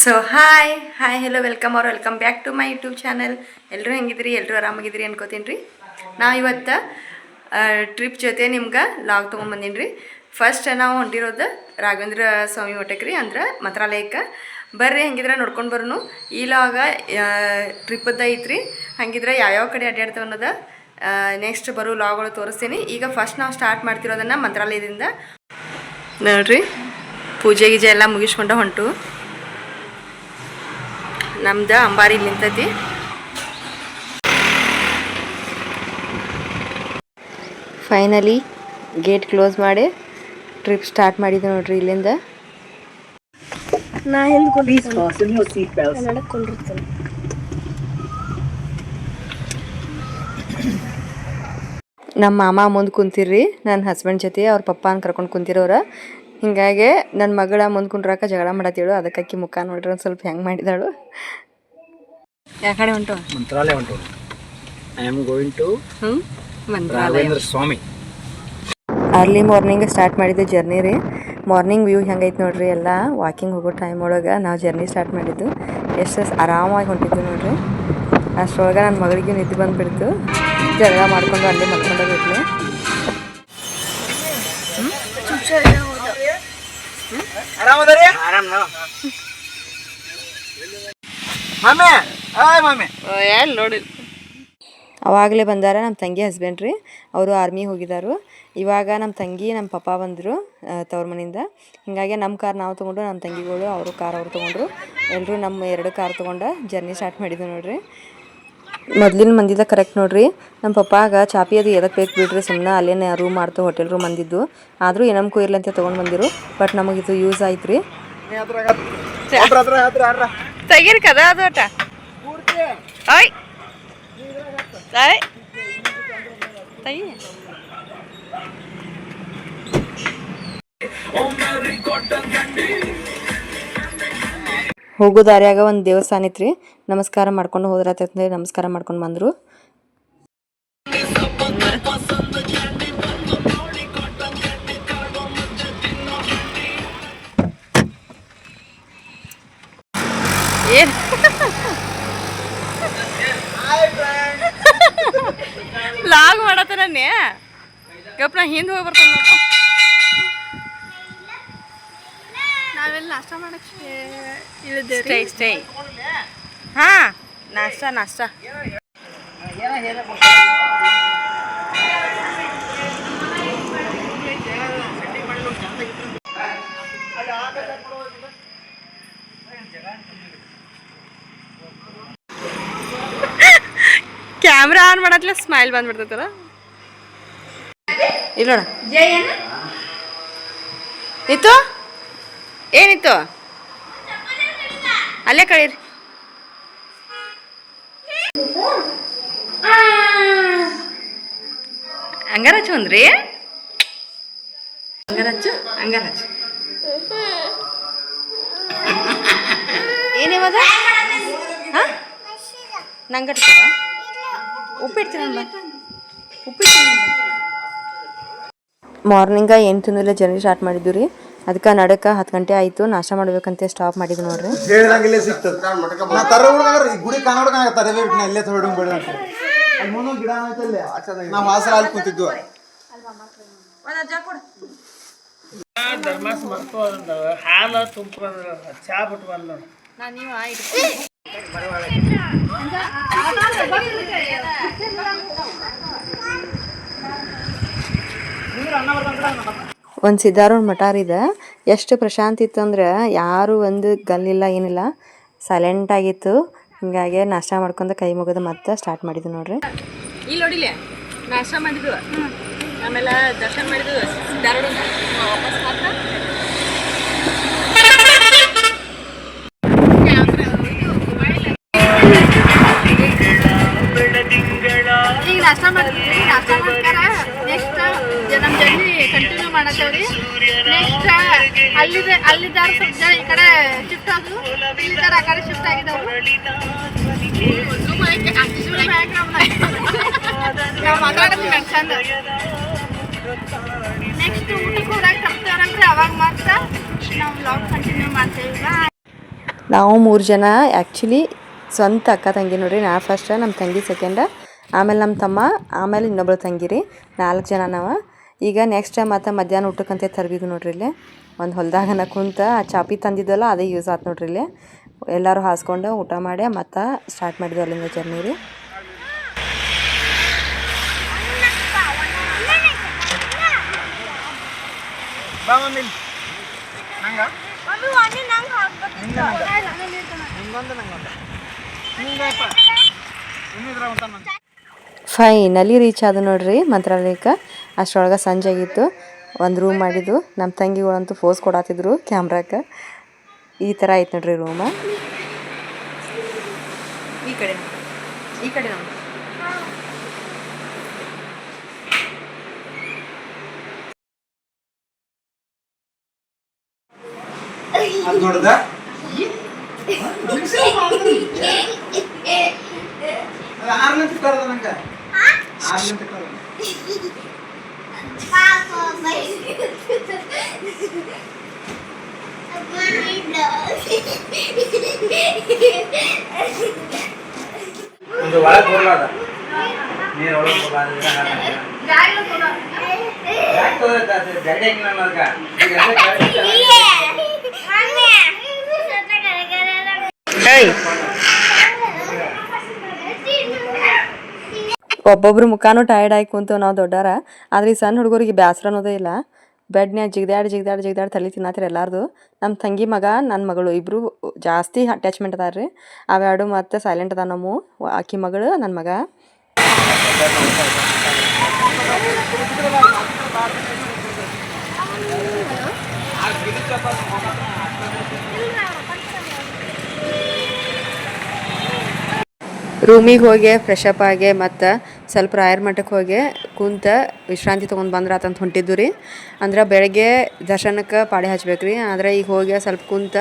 So hi hello welcome back to my YouTube channel. ಎಲ್ಲರೂ ಹೆಂಗಿದ್ರಿ, ಎಲ್ಲರೂ ಆರಾಮಾಗಿದ್ರಿ ಅನ್ಕೋತೀನಿ ರೀ. ನಾವು ಇವತ್ತು ಟ್ರಿಪ್ ಜೊತೆ ನಿಮ್ಗೆ ಲಾಗ್ ತೊಗೊಂಬಂದೀನಿ ರೀ. ಫಸ್ಟ್ ನಾವು ಹೊಂಟಿರೋದು ರಾಘವೇಂದ್ರ ಸ್ವಾಮಿ ಮಠಕ್ಕೆ ರೀ, ಅಂದ್ರೆ ಮಂತ್ರಾಲಯಕ್ಕೆ. ಬರ್ರಿ ಹಂಗಿದ್ರೆ ನೋಡ್ಕೊಂಡು ಬರೋನು. ಈ ಲಾಗ ಟ್ರಿಪ್ಪದ್ದು ಐತ್ರಿ. ಹಂಗಿದ್ರೆ ಯಾವ್ಯಾವ ಕಡೆ ಅಡ್ಡಾಡ್ತೇವೆ ಅನ್ನೋದು ನೆಕ್ಸ್ಟ್ ಬರೋ ಲಾಗ್ಗಳು ತೋರಿಸ್ತೀನಿ. ಈಗ ಫಸ್ಟ್ ನಾವು ಸ್ಟಾರ್ಟ್ ಮಾಡ್ತಿರೋದನ್ನು ಮಂತ್ರಾಲಯದಿಂದ ನೋಡ್ರಿ. ಪೂಜೆ ಗೀಜೆ ಎಲ್ಲ ಮುಗಿಸ್ಕೊಂಡು ಹೊಂಟು. ನಮ್ದು ಅಂಬಾರಿ ನಿಂತೈತಿ. ಫೈನಲಿ ಗೇಟ್ ಕ್ಲೋಸ್ ಮಾಡಿ ಟ್ರಿಪ್ ಸ್ಟಾರ್ಟ್ ಮಾಡಿದ್ದೆ ನೋಡ್ರಿ ಇಲ್ಲಿಂದ. ನಾ ನಮ್ಮ ಮಾಮ ಮುಂದೆ ಕುಂತಿರ್ರಿ, ನನ್ನ ಹಸ್ಬೆಂಡ್ ಜೊತೆ ಅವ್ರ ಪಪ್ಪಾನ ಕರ್ಕೊಂಡು ಕುಂತಿರೋರ. ಹಿಂಗಾಗಿ ನನ್ನ ಮಗಳ ಮುಂದೆ ಕುಂಡ್ರಾಕ ಜಗಳ ಮಾಡತ್ತೇಳು. ಅದಕ್ಕೆ ಮುಖ ನೋಡ್ರಿ ಒಂದು ಸ್ವಲ್ಪ ಹೆಂಗೆ ಮಾಡಿದಾಳು. ಯಾವ ಕಡೆ ಹೊಂಟು? ಮಂತ್ರಾಲಯ ಹೊಂಟು. I am going to Raghavendra Swami. Early morning start ಮಾಡಿದ್ದು ಜರ್ನಿ ರೀ. ಮಾರ್ನಿಂಗ್ ವ್ಯೂ ಹೆಂಗೈತೆ ನೋಡ್ರಿ. ಎಲ್ಲ ವಾಕಿಂಗ್ ಹೋಗೋ ಟೈಮ್ ಒಳಗೆ ನಾವು ಜರ್ನಿ ಸ್ಟಾರ್ಟ್ ಮಾಡಿದ್ದು. ಎಷ್ಟು ಆರಾಮಾಗಿ ಹೊಂಟಿದ್ದು ನೋಡ್ರಿ. ಅಷ್ಟರೊಳಗೆ ನನ್ನ ಮಗಳಿಗೆ ನಿದ್ದೆ ಬಂದುಬಿಡ್ತು. ಜಗಳ ಮಾಡ್ಕೊಂಡು ಅಲ್ಲೇ ಮಲ್ಕೊಂಡೋಗಿದ್ಲು. ನೋಡಿ ಅವಾಗಲೇ ಬಂದಾರ ನಮ್ಮ ತಂಗಿ ಹಸ್ಬೆಂಡ್ ರೀ. ಅವರು ಆರ್ಮಿ ಹೋಗಿದ್ದಾರು. ಇವಾಗ ನಮ್ಮ ತಂಗಿ ನಮ್ಮ ಪಪ್ಪ ಬಂದರು ತವ್ರ ಮನೆಯಿಂದ. ಹೀಗಾಗಿ ನಮ್ಮ ಕಾರ್ ನಾವು ತೊಗೊಂಡು, ನಮ್ಮ ತಂಗಿಗಳು ಅವರು ಕಾರ್ ಅವ್ರು ತೊಗೊಂಡ್ರು. ಎಲ್ಲರೂ ನಮ್ಮ 2 ಕಾರ್ ತೊಗೊಂಡು ಜರ್ನಿ ಸ್ಟಾರ್ಟ್ ಮಾಡಿದ್ವಿ ನೋಡ್ರಿ. ಮೊದಲಿನ ಮಂದಿದ ಕರೆಕ್ಟ್ ನೋಡ್ರಿ. ನಮ್ಮ ಪಪ್ಪಾಗ ಚಾಪಿ ಅದು ಎದಕ್ಕೆ ಬೇಕು ಬಿಡ್ರಿ, ಸುಮ್ಮನೆ ಅಲ್ಲೇನೇ ರೂಮ್ ಮಾಡ್ತು, ಹೋಟೆಲ್ ರೂಮ್ ಅಂದಿದ್ದು. ಆದರೂ ಏನಮ್ಗೂ ಇರ್ಲಂತ ತೊಗೊಂಡು ಬಂದಿರು. ಬಟ್ ನಮಗಿದು ಯೂಸ್ ಆಯ್ತು ರೀ. ತೆಗೀರಿ ಕದ ಅದು ಅಟ ಓಯ್ ತೆಗಿ. ಹೋಗೋ ದಾರಿಯಾಗ ಒಂದು ದೇವಸ್ಥಾನ ಇತ್ತು ರೀ. ನಮಸ್ಕಾರ ಮಾಡ್ಕೊಂಡು ಹೋದ್ರತಂದ್ರೆ ನಮಸ್ಕಾರ ಮಾಡ್ಕೊಂಡು ಬಂದರು. ಏನು ಲಾಗ್ ಮಾಡತ್ತ ನನ್ನೇ ಗಪ್ ನಾ ಹಿಂದೆ ಹೋಗಿ ಬರ್ತಾನೆ. ನಾವೆಲ್ಲ ನಾಷ್ಟ ಮಾಡಕ್ಕೆ ಇಳಿದೇವೆ. ಸ್ಟೇ ಹಾಂ ನಾಷ್ಟ ಕ್ಯಾಮ್ರಾ ಆನ್ ಮಾಡತ್ಲೆ ಸ್ಮೈಲ್ ಬಂದ್ಬಿಡ್ತೈತಲ್ಲ. ಇಲ್ಲ ಇತ್ತು ಏನಿತ್ತು ಅಲ್ಲೇ ಕಳೀರಿ. ಹಂಗಾರಚ್ಚು ಅಂದ್ರಿ, ಹಂಗಾರಚ್ಚು ಏನಿವದ ಹಾಂ ನಂಗಟ್ಟ ಉಪ್ಪಿಡ್ತೀನಿ. ಮಾರ್ನಿಂಗ ಏನು ತಿನ್ನಲ್ಲ ಜರ್ನಿ ಸ್ಟಾರ್ಟ್ ಮಾಡಿದ್ವಿ ರೀ. ಅದಕ್ಕೆ ನಡಕ್ಕೆ 10 ಗಂಟೆ ಆಯಿತು. ನಾಷ್ಟ ಮಾಡ್ಬೇಕಂತ ಸ್ಟಾಪ್ ಮಾಡಿದ್ವಿ ನೋಡ್ರಿ. ಒಂದು ಸಿದ್ಧಾರೂಢ ಮಠ ಇದೆ. ಎಷ್ಟು ಪ್ರಶಾಂತಿ ಇತ್ತು ಅಂದ್ರೆ ಯಾರು ಒಂದು ಗಲ್ಲಿಲ್ಲ ಏನಿಲ್ಲ, ಸೈಲೆಂಟ್ ಆಗಿತ್ತು. ಹಿಂಗಾಗಿ ನಾಷ್ಟ ಮಾಡ್ಕೊಂಡು ಕೈ ಮುಗಿದು ಮತ್ತೆ ಸ್ಟಾರ್ಟ್ ಮಾಡಿದ್ವಿ ನೋಡ್ರಿ. ಇಲ್ಲಿ ನೋಡಿಲ್ಲ ನಾಷ್ಟ ಮಾಡಿದ್ವಿ, ಆಮೇಲೆ ದರ್ಶನ ಮಾಡಿದ್ವಿ ಸಿದ್ಧಾರೂಢ. ಈಗ ನಾಷ್ಟ ಮಾಡಿದ್ವಿ. ನಾಷ್ಟ ಮಾಡ್ತಾರ ನೆಕ್ಸ್ಟ್ ನಮ್ಮ ಜರ್ನಿ ಕಂಟಿನ್ಯೂ ಮಾಡತ್ತೇವ್ರಿ. ನೆಕ್ಸ್ಟ್ ಅಲ್ಲಿದ್ದಾರ ಸ್ವಲ್ಪ ಜನ ಈ ಕಡೆ ಶಿಫ್ಟ್ ಆದ್ರು, ಇಲ್ಲಿದ್ದಾರ ಆ ಕಡೆ ಶಿಫ್ಟ್ ಆಗಿದ್ದವ್ರು. ನಾವು ಮಾತಾಡೋದು ಚಂದ. ನೆಕ್ಸ್ಟ್ ಊಟಕ್ಕೆ ಹೋದಾಗ ತಪ್ತೇವ್ರಂದ್ರೆ ಅವಾಗ ಮಾತ್ರ ನಾವು ವ್ಲಾಗ್ ಕಂಟಿನ್ಯೂ ಮಾಡ್ತೇವೆ. ನಾವು 3 ಜನ ಆ್ಯಕ್ಚುಲಿ ಸ್ವಂತ ಅಕ್ಕ ತಂಗಿ ನೋಡ್ರಿ. ನಾ ಫಸ್ಟ್, ನಮ್ಮ ತಂಗಿ ಸೆಕೆಂಡ, ಆಮೇಲೆ ನಮ್ಮ ತಮ್ಮ, ಆಮೇಲೆ ಇನ್ನೊಬ್ಬಳು ತಂಗಿ ರೀ. 4 ಜನ ನಾವು. ಈಗ ನೆಕ್ಸ್ಟ್ ಮತ್ತು ಮಧ್ಯಾಹ್ನ ಊಟಕ್ಕಂತೆ ತರಬಿದ್ದು ನೋಡ್ರಿ ಇಲ್ಲಿ ಒಂದು ಹೊಲ್ದಾಗನ ಕುಂತ ಆ ಚಾಪಿ ತಂದಿದ್ದಲ್ಲ ಅದೇ ಯೂಸ್ ಆಯ್ತು ನೋಡ್ರಿ ಇಲ್ಲಿ. ಎಲ್ಲರೂ ಹಾಸ್ಕೊಂಡು ಊಟ ಮಾಡಿ ಮತ್ತು ಸ್ಟಾರ್ಟ್ ಮಾಡಿದ್ವಿ ಅಲ್ಲಿಂದ ಜರ್ನಿ ರೀ. ಫೈನಲಿ ರೀಚ್ ಆದ ನೋಡ್ರಿ ಮಂತ್ರಾಲಯಕ್ಕೆ. ಅಷ್ಟರೊಳಗೆ ಸಂಜೆ ಆಗಿತ್ತು. ಒಂದು ರೂಮ್ ಮಾಡಿದ್ದು. ನಮ್ಮ ತಂಗಿಗಳಂತೂ ಫೋಸ್ ಕೊಡತ್ತಿದ್ರು ಕ್ಯಾಮ್ರಾಕ್ಕೆ. ಈ ಥರ ಐತೆ ನೋಡ್ರಿ ರೂಮ. ಈ ಕಡೆ ನೋಡಿ. ಒಬ್ಬೊಬ್ರು ಮುಖಾನು ಟಯರ್ಡ್ ಆಗಿ ಕುಂತೇವೆ ನಾವು ದೊಡ್ಡಾರ. ಆದ್ರೆ ಈ ಸಣ್ಣ ಹುಡುಗರಿಗೆ ಬೇಸರ ಅನ್ನೋದೇ ಇಲ್ಲ. ಬೆಡ್ನ್ಯಾಗ ಜಿಗ್ದಾಡಿ ತಲೆ ತಿನ್ನತ್ತಾರೆ ಎಲ್ಲಾರ್ದು. ನಮ್ಮ ತಂಗಿ ಮಗ, ನನ್ನ ಮಗಳು ಇಬ್ಬರು ಜಾಸ್ತಿ ಅಟ್ಯಾಚ್ಮೆಂಟ್ ಅದಾರ ರೀ. ಅವೆರಡು ಮತ್ತೆ ಸೈಲೆಂಟ್ ಅದ. ನಮ್ಮ ಆಕಿ ಮಗಳು, ನನ್ನ ಮಗ. ರೂಮಿಗೆ ಹೋಗಿ ಫ್ರೆಶ್ ಅಪ್ ಆಗಿ ಮತ್ತು ಸ್ವಲ್ಪ ರಾಯರ ಮಠಕ್ಕೆ ಹೋಗಿ ಕುಂತ ವಿಶ್ರಾಂತಿ ತೊಗೊಂಡು ಬಂದ್ರೆ ಆತಂತ ಹೊಂಟಿದ್ದು ರೀ. ಅಂದ್ರೆ ಬೆಳಗ್ಗೆ ದರ್ಶನಕ್ಕೆ ಪಾಡೆ ಹಚ್ಬೇಕು ರೀ. ಆದರೆ ಈಗ ಹೋಗಿ ಸ್ವಲ್ಪ ಕುಂತ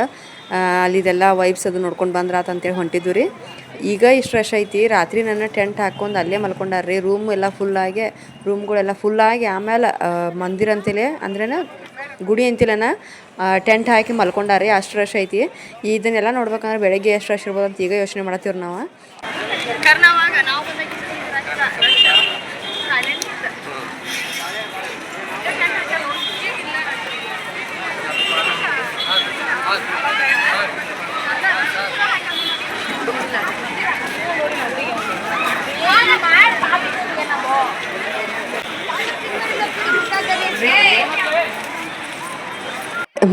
ಅಲ್ಲಿದೆಲ್ಲ ವೈಬ್ಸ್ ಅದು ನೋಡ್ಕೊಂಡು ಬಂದ್ರೆ ಆತಂತೇಳಿ ಹೊಂಟಿದ್ದು ರೀ. ಈಗ ಇಷ್ಟು ರಶ್ ಐತಿ. ರಾತ್ರಿ ನನ್ನ ಟೆಂಟ್ ಹಾಕ್ಕೊಂಡು ಅಲ್ಲೇ ಮಲ್ಕೊಂಡಾರ್ರಿ. ರೂಮ್ಗಳೆಲ್ಲ ಫುಲ್ಲಾಗಿ ಆಮೇಲೆ ಮಂದಿರ ಅಂತೇಳಿ ಅಂದ್ರೇನ ಗುಡಿ ಅಂತಿಲ್ಲನ ಟೆಂಟ್ ಹಾಕಿ ಮಲ್ಕೊಂಡಾರಿ. ಅಷ್ಟು ರಶ್ ಐತಿ. ಇದನ್ನೆಲ್ಲ ನೋಡ್ಬೇಕಂದ್ರೆ ಬೆಳಗ್ಗೆ ಎಷ್ಟು ರಶ್ ಇರ್ಬೋದು ಅಂತ ಈಗ ಯೋಚನೆ ಮಾಡತ್ತೀವ್ರಿ ನಾವು.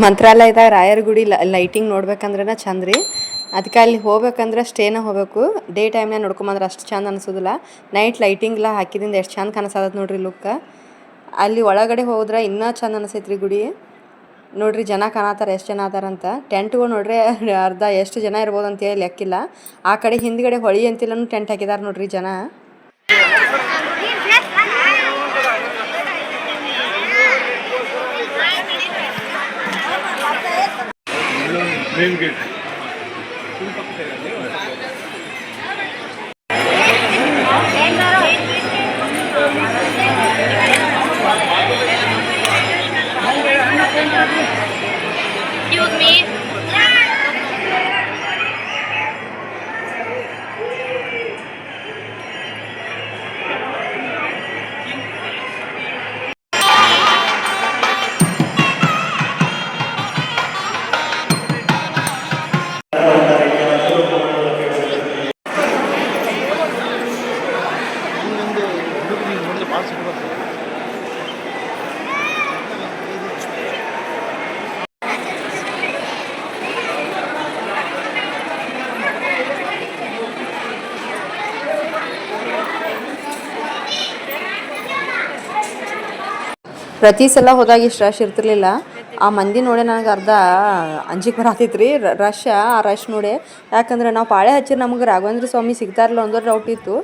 ಮಂತ್ರಾಲಯದಾಗ ರಾಯರ ಗುಡಿ ಲೈಟಿಂಗ್ ನೋಡ್ಬೇಕಂದ್ರೆ ಚಂದ ರೀ. ಅದಕ್ಕೆ ಅಲ್ಲಿ ಹೋಗ್ಬೇಕಂದ್ರೆ ಸ್ಟೇನ ಹೋಗ್ಬೇಕು. ಡೇ ಟೈಮ್ನಾಗ ನೋಡ್ಕೊಂಬಂದ್ರೆ ಅಷ್ಟು ಚಂದ ಅನಿಸೋದಿಲ್ಲ. ನೈಟ್ ಲೈಟಿಂಗ್ಲ ಹಾಕಿದಿಂದ ಎಷ್ಟು ಚಂದ ಕಾಣಿಸತ್ ನೋಡ್ರಿ ಲುಕ್. ಅಲ್ಲಿ ಒಳಗಡೆ ಹೋದ್ರೆ ಇನ್ನೂ ಚಂದ ಅನಿಸೈತ್ರಿ ಗುಡಿ. ನೋಡ್ರಿ ಜನ ಕಾಣತ್ತಾರ, ಎಷ್ಟು ಜನ ಅದಾರಂತ. ಟೆಂಟ್ಗಳು ನೋಡ್ರಿ ಅರ್ಧ ಎಷ್ಟು ಜನ ಇರ್ಬೋದು ಅಂತೇಳಿ ಲೆಕ್ಕಿಲ್ಲ. ಆ ಕಡೆ ಹಿಂದ್ಗಡೆ ಹೊಳಿ ಅಂತಿಲ್ಲೂ ಟೆಂಟ್ ಹಾಕಿದಾರೆ ನೋಡ್ರಿ ಜನ. ಪ್ರತಿ ಸಲ ಹೋದಾಗ ಇಷ್ಟು ರಶ್ ಇರ್ತಿರ್ಲಿಲ್ಲ. ಆ ಮಂದಿ ನೋಡಿ ನನಗೆ ಅರ್ಧ ಅಂಜಿಕೆ ಬರತೈತೆ ರೀ. ಆ ರಶ್ ನೋಡಿ. ಯಾಕಂದ್ರೆ ನಾವು ಪಾಳೆ ಹಚ್ಚಿರಿ ನಮಗೆ ರಾಘವೇಂದ್ರ ಸ್ವಾಮಿ ಸಿಗ್ತಾರಲ್ಲ ಒಂದೊಂದು ಡೌಟ್ ಇತ್ತು.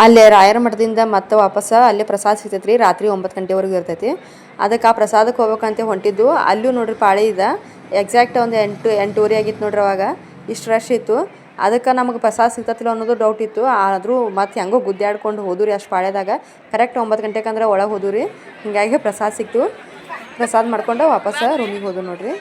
ಅಲ್ಲೇ ರಾಯರ ಮಠದಿಂದ ಮತ್ತೆ ವಾಪಸ್ ಅಲ್ಲೇ ಪ್ರಸಾದ ಸಿಗ್ತೈತೆ ರೀ. ರಾತ್ರಿ 9 ಗಂಟೆವರೆಗೂ ಇರ್ತೈತಿ. ಅದಕ್ಕೆ ಆ ಪ್ರಸಾದಕ್ಕೆ ಹೋಗ್ಬೇಕಂತ ಹೊಂಟಿದ್ದು. ಅಲ್ಲೂ ನೋಡ್ರಿ ಪಾಳೆ ಇದೆ. ಎಕ್ಸಾಕ್ಟ್ ಒಂದು 8-8:30 ಆಗಿತ್ತು ನೋಡ್ರಿ. ಅವಾಗ ಇಷ್ಟು ರಶ್ ಇತ್ತು. ಅದಕ್ಕೆ ನಮಗೆ ಪ್ರಸಾದ ಸಿಗ್ತತಿಲ್ಲ ಅನ್ನೋದು ಡೌಟ್ ಇತ್ತು. ಆದರೂ ಮತ್ತು ಹೆಂಗೋ ಗುದ್ದಾಡ್ಕೊಂಡು ಹೋದ್ರಿ ಅಷ್ಟು ಪಾಳ್ಯದಾಗ. ಕರೆಕ್ಟ್ 9 ಗಂಟೆಗೆ ಅಂದ್ರೆ ಒಳಗೆ ಹೋದ್ವು ರೀ. ಹೀಗಾಗಿ ಪ್ರಸಾದ ಸಿಕ್ತು. ಪ್ರಸಾದ ಮಾಡ್ಕೊಂಡು ವಾಪಸ್ ರೂಮಿಗೆ ಹೋದ್ವು ನೋಡ್ರಿ.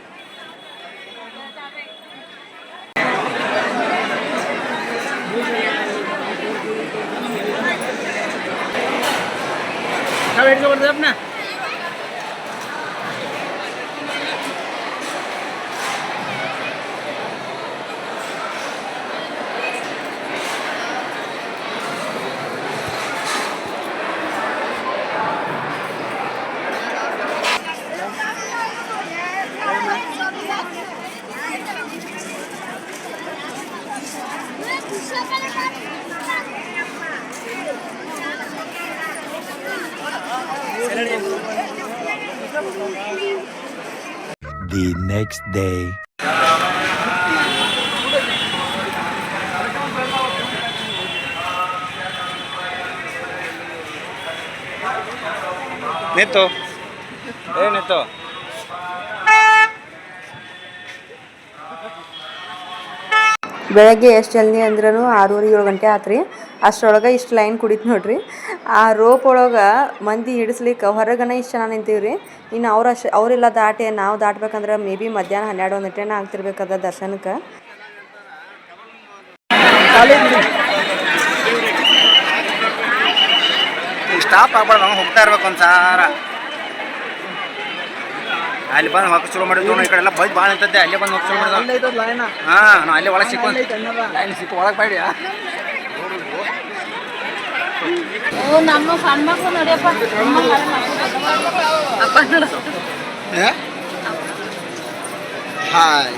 The next day. ನಿಂತು ಏನಿತ್ತು ಬೆಳಗ್ಗೆ ಎಷ್ಟು ಜಲ್ದಿ ಅಂದ್ರೂ 6:30 7 ಗಂಟೆ ಆತ್ರಿ. ಅಷ್ಟರೊಳಗೆ ಇಷ್ಟು ಲೈನ್ ಕುಡಿತು ನೋಡ್ರಿ. ಆ ರೋಪ್ ಒಳಗೆ ಮಂದಿ ಹಿಡಿಸ್ಲಿಕ್ಕೆ ಹೊರಗನ ಇಷ್ಟು ಜನ ನಿಂತೀವ್ರಿ. ಇನ್ನು ಅವರೆಲ್ಲ ದಾಟಿ ನಾವು ದಾಟ್ಬೇಕಂದ್ರೆ ಮೇ ಬಿ ಮಧ್ಯಾಹ್ನ 12 1 ಗಂಟೆನ ಆಗ್ತಿರ್ಬೇಕದ ದರ್ಶನಕ್ಕೆ. ಸ್ಟಾಪ್ ಆಗ್ಬಾರ್ದು, ನಾವು ಹೋಗ್ತಾ ಇರ್ಬೇಕು ಒಂದು ಸಾರ. ಅಲ್ಲಿ ಬಂದು ಹೋಗಕ್ಕೆ ಶುರು ಮಾಡಿದ್ವು. ಈ ಕಡೆ ಎಲ್ಲ ಬೈದು ಭಾಳ ನಿಂತದ್ದೆ. ಅಲ್ಲೇ ಬಂದು ಹೋಗಿ ಶುರು ಮಾಡಿದ್ವು. ಹಾಂ, ನಾವು ಅಲ್ಲೇ ಒಳಗೆ ಸಿಕ್ಕು ಲೈನ್ ಸಿಕ್ಕು ಒಳಗೆ ಬೇಡ. ನಮ್ಮ ಸಣ್ಣ ಮಕ್ಕಳು ನೋಡಿಯಪ್ಪ ಹಾಯ್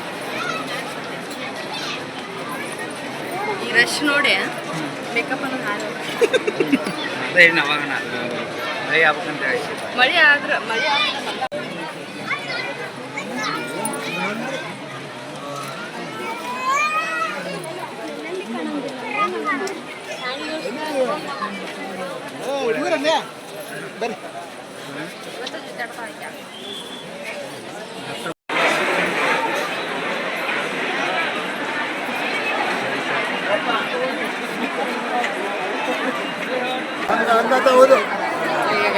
ಈ ರಶ್ ನೋಡಿ ಮೇಕಪ್ ಅನ್ನು ಅದೇ ಅವಾಗ ಮಳೆ ಆಗ್ಬೇಕಂತ ಹೇಳಿ ಮಳೆ ಆದ್ರೆ ಬರ್ರಿ. ಹೌದು ಈಗ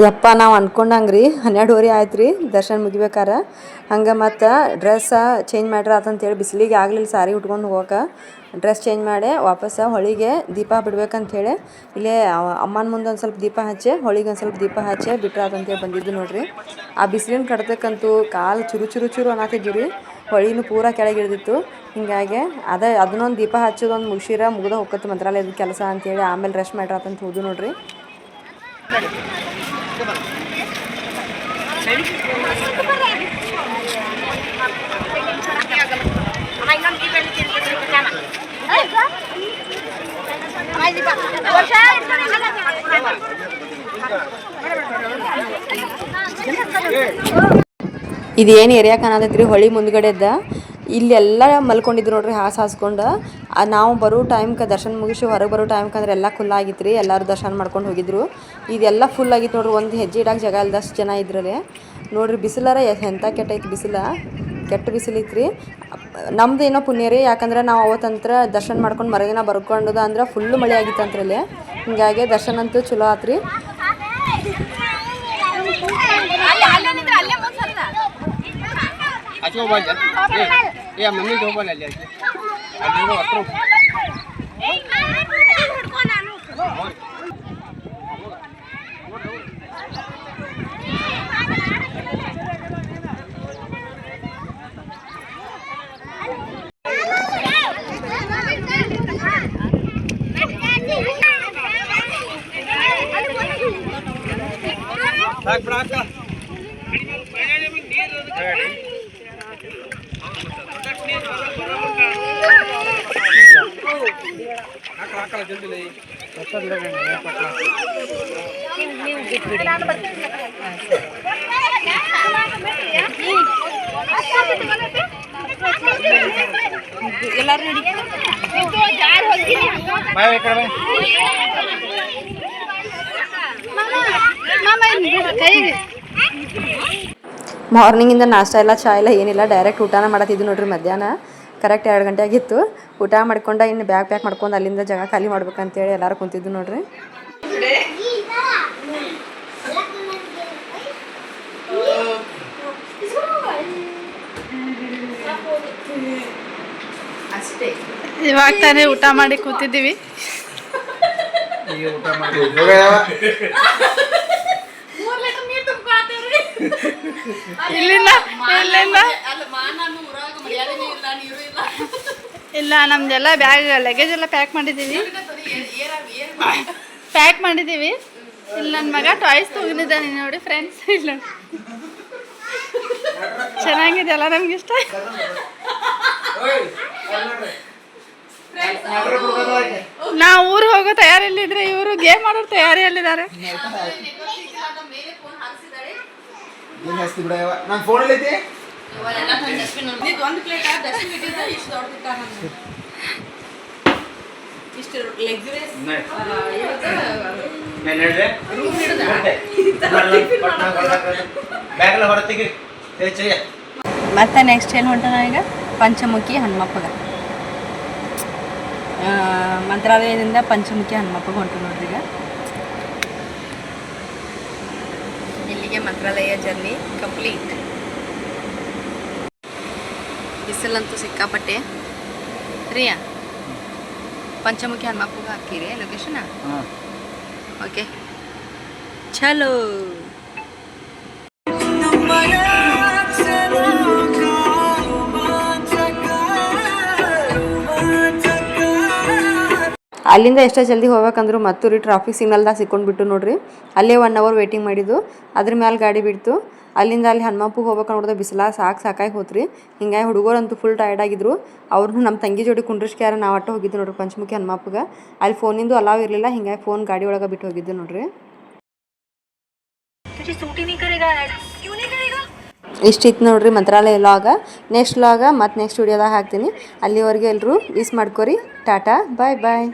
ಯಪ್ಪ ನಾವು ಅಂದ್ಕೊಂಡಂಗೆ ರೀ 12:30 ಆಯ್ತು ರೀ ದರ್ಶನ ಮುಗಿಬೇಕಾರೆ. ಹಂಗೆ ಮತ್ತು ಡ್ರೆಸ್ಸ ಚೇಂಜ್ ಮಾಡ್ರಿ ಆತಂತೇಳಿ ಬಿಸಿಲಿಗೆ ಆಗಲಿಲ್ಲ ಸಾರಿ ಉಟ್ಕೊಂಡು ಹೋಗೋಕೆ. ಡ್ರೆಸ್ ಚೇಂಜ್ ಮಾಡಿ ವಾಪಸ್ಸು ಹೊಳಿಗೆ ದೀಪ ಬಿಡ್ಬೇಕಂತೇಳಿ ಇಲ್ಲೇ ಅಮ್ಮನ ಮುಂದೆ ಒಂದು ಸ್ವಲ್ಪ ದೀಪ ಹಚ್ಚಿ ಹೊಳಿಗೆ ಒಂದು ಸ್ವಲ್ಪ ದೀಪ ಹಚ್ಚಿ ಬಿಟ್ರೆ ಆತಂತೇಳಿ ಬಂದಿದ್ದು ನೋಡಿರಿ. ಆ ಬಿಸಿಲಿನ ಕಡ್ತಕ್ಕಂತೂ ಕಾಲು ಚುರು ಅನ್ನತ್ತಿದ್ವಿ ರೀ. ಹೊಳಿನೂ ಪೂರ ಕೆಳಗೆ ಇಳಿದಿತ್ತು. ಹೀಗಾಗಿ ಅದನ್ನೊಂದು ದೀಪ ಹಚ್ಚೋದೊಂದು ಮುಗ್ದ ಹೋಗತ್ತೆ ಮಂತ್ರಾಲಯದ ಕೆಲಸ ಅಂತೇಳಿ ಆಮೇಲೆ ರೆಸ್ಟ್ ಮಾಡ್ರಿ ಆತಂತ ಹೋದು ನೋಡ್ರಿ. ಇದೇನು ಏರಿಯಾ ಕಾಣತೈತ್ರಿ ಹೊಳಿ ಮುಂದ್ಗಡೆದ ಇಲ್ಲೆಲ್ಲ ಮಲ್ಕೊಂಡಿದ್ರು ನೋಡ್ರಿ ಹಾಸ್ಕೊಂಡು. ನಾವು ಬರೋ ಟೈಮ್ಗೆ ದರ್ಶನ ಮುಗಿಸಿ ಹೊರಗೆ ಬರೋ ಟೈಮ್ಗೆ ಅಂದ್ರೆ ಎಲ್ಲ ಖುಲ್ಲಾಗಿತ್ತು ರೀ. ಎಲ್ಲರೂ ದರ್ಶನ ಮಾಡ್ಕೊಂಡು ಹೋಗಿದ್ರು. ಇದೆಲ್ಲ ಫುಲ್ ಆಗಿತ್ತು ನೋಡ್ರಿ. ಒಂದು ಹೆಜ್ಜೆ ಇಡಕ್ಕೆ ಜಾಗ ಇಲ್ದಷ್ಟು ಜನ ಇದ್ರಲ್ಲಿ ನೋಡ್ರಿ. ಬಿಸಿಲಾರ ಎಂಥ ಕೆಟ್ಟೈತಿ ಕೆಟ್ಟ ಬಿಸಿಲಿತ್ತು ರೀ. ನಮ್ದು ಏನೋ ಪುಣ್ಯ ರೀ, ಯಾಕಂದ್ರೆ ನಾವು ಅವತ್ತಂತ್ರ ದರ್ಶನ ಮಾಡ್ಕೊಂಡು ಮರುದಿನ ಬರ್ಕೊಂಡದ ಅಂದ್ರೆ ಫುಲ್ಲು ಮಳೆ ಆಗಿತ್ತು ಅಂತರಲ್ಲಿ. ಹೀಗಾಗಿ ದರ್ಶನ ಅಂತೂ ಚಲೋ ಆತ್ರಿ. ಎಲ್ಲರೂ ರೆಡಿ. ಮಾರ್ನಿಂಗಿಂದ ನಾಷ್ಟ ಎಲ್ಲ ಚಾ ಎಲ್ಲ ಏನಿಲ್ಲ, ಡೈರೆಕ್ಟ್ ಊಟನ ಮಾಡತ್ತಿದ್ದು ನೋಡ್ರಿ. ಮಧ್ಯಾಹ್ನ ಕರೆಕ್ಟ್ 2 ಗಂಟೆ ಆಗಿತ್ತು. ಊಟ ಮಾಡ್ಕೊಂಡು ಇನ್ನು ಬ್ಯಾಗ್ ಪ್ಯಾಕ್ ಮಾಡ್ಕೊಂಡು ಅಲ್ಲಿಂದ ಜಾಗ ಖಾಲಿ ಮಾಡ್ಬೇಕಂತೇಳಿ ಎಲ್ಲರೂ ಕುಂತಿದ್ದು ನೋಡ್ರಿ. ಅಷ್ಟೇ, ಇವಾಗ ತಾನೇ ಊಟ ಮಾಡಿ ಕೂತಿದ್ದೀವಿ. ಇಲ್ಲಿಂದ ಇಲ್ಲ, ನಮ್ದೆಲ್ಲ ಬ್ಯಾಗ್ ಲಗೇಜ್ ಎಲ್ಲ ಪ್ಯಾಕ್ ಮಾಡಿದ್ದೀವಿ. ಇಲ್ಲಿ ನನ್ನ ಮಗ ಟಾಯ್ಸ್ ತೊಗೊಂಡಿದ್ದಾನೆ ನೋಡಿ ಫ್ರೆಂಡ್ಸ್. ಇಲ್ಲ ಚೆನ್ನಾಗಿದೆಯಲ್ಲ, ನಮ್ಗೆ ಇಷ್ಟ. ನಾವು ಊರಿಗೆ ಹೋಗೋ ತಯಾರಿಯಲ್ಲಿದ್ರೆ ಇವರು ಗೇಮ್ ಮಾಡೋ ತಯಾರಿಯಲ್ಲಿದ್ದಾರೆ. ನಾನು ಫೋನಲ್ಲಿ ಐತಿ. ಮತ್ತೆ ನೆಕ್ಸ್ಟ್ ಏನು ಹೊಂಟ ನಾವೀಗ ಪಂಚಮುಖಿ ಹನುಮಪ್ಪಗ, ಮಂತ್ರಾಲಯದಿಂದ ಪಂಚಮುಖಿ ಹನುಮಪ್ಪಗೆ ಹೊಂಟು ನೋಡ್ರಿ. ಈಗ ಇಲ್ಲಿಗೆ ಮಂತ್ರಾಲಯ ಜರ್ನಿ ಕಂಪ್ಲೀಟ್. ಬಿಸಿಲಂತೂ ಸಿಕ್ಕಾಪಟ್ಟೆ. ರಿಯಾ ಪಂಚಮುಖಿ ಹನುಮಪ್ಪಗೆ ಹಾಕಿರಿ ಲೊಕೇಶನ್. ಓಕೆ ಚಲೋ. ಅಲ್ಲಿಂದ ಎಷ್ಟೇ ಜಲ್ದಿ ಹೋಗ್ಬೇಕಂದ್ರು ಮತ್ತು ರೀ ಟ್ರಾಫಿಕ್ ಸಿಗ್ನಲ್ದಾಗ ಸಿಕ್ಕೊಂಡ್ಬಿಟ್ಟು ನೋಡ್ರಿ. ಅಲ್ಲೇ 1 ಅವರ್ ವೇಟಿಂಗ್ ಮಾಡಿದ್ದು, ಅದ್ರ ಮ್ಯಾಲೆ ಗಾಡಿ ಬಿಡ್ತು. ಅಲ್ಲಿಂದ ಅಲ್ಲಿ ಹನುಮಪ್ಪಗೆ ಹೋಗ್ಬೇಕು ನೋಡಿದ್ರೆ ಬಿಸಿಲ ಸಾಕಾಗಿ ಹೋತ್ರಿ. ಹಿಂಗಾಗಿ ಹುಡುಗರಂತೂ ಫುಲ್ ಟಯರ್ಡ್ ಆಗಿದ್ರು. ಅವ್ರನ್ನ ನಮ್ಮ ತಂಗಿ ಜೋಡಿ ಕುಂಡ್ರಿಸ್ಕ್ಯಾರ ನಾವು ಅಟ್ಟ ಹೋಗಿದ್ದು ನೋಡ್ರಿ ಪಂಚಮುಖಿ ಹನುಮಪ್ಪಗೆ. ಅಲ್ಲಿ ಫೋನಿಂದು ಅಲಾವ್ ಇರಲಿಲ್ಲ, ಹಿಂಗಾಗಿ ಫೋನ್ ಗಾಡಿ ಒಳಗೆ ಬಿಟ್ಟು ಹೋಗಿದ್ದು ನೋಡ್ರಿ. ಇಷ್ಟಿತ್ತು ನೋಡ್ರಿ ಮಂತ್ರಾಲಯ ಲಾಗ. ನೆಕ್ಸ್ಟ್ ಲಾಗ ಮತ್ತು ನೆಕ್ಸ್ಟ್ ವಿಡಿಯೋದಾಗ ಹಾಕ್ತೀನಿ. ಅಲ್ಲಿವರೆಗೆ ಎಲ್ಲರೂ ಮಿಸ್ ಮಾಡ್ಕೊರಿ. ಟಾಟಾ, ಬಾಯ್ ಬಾಯ್.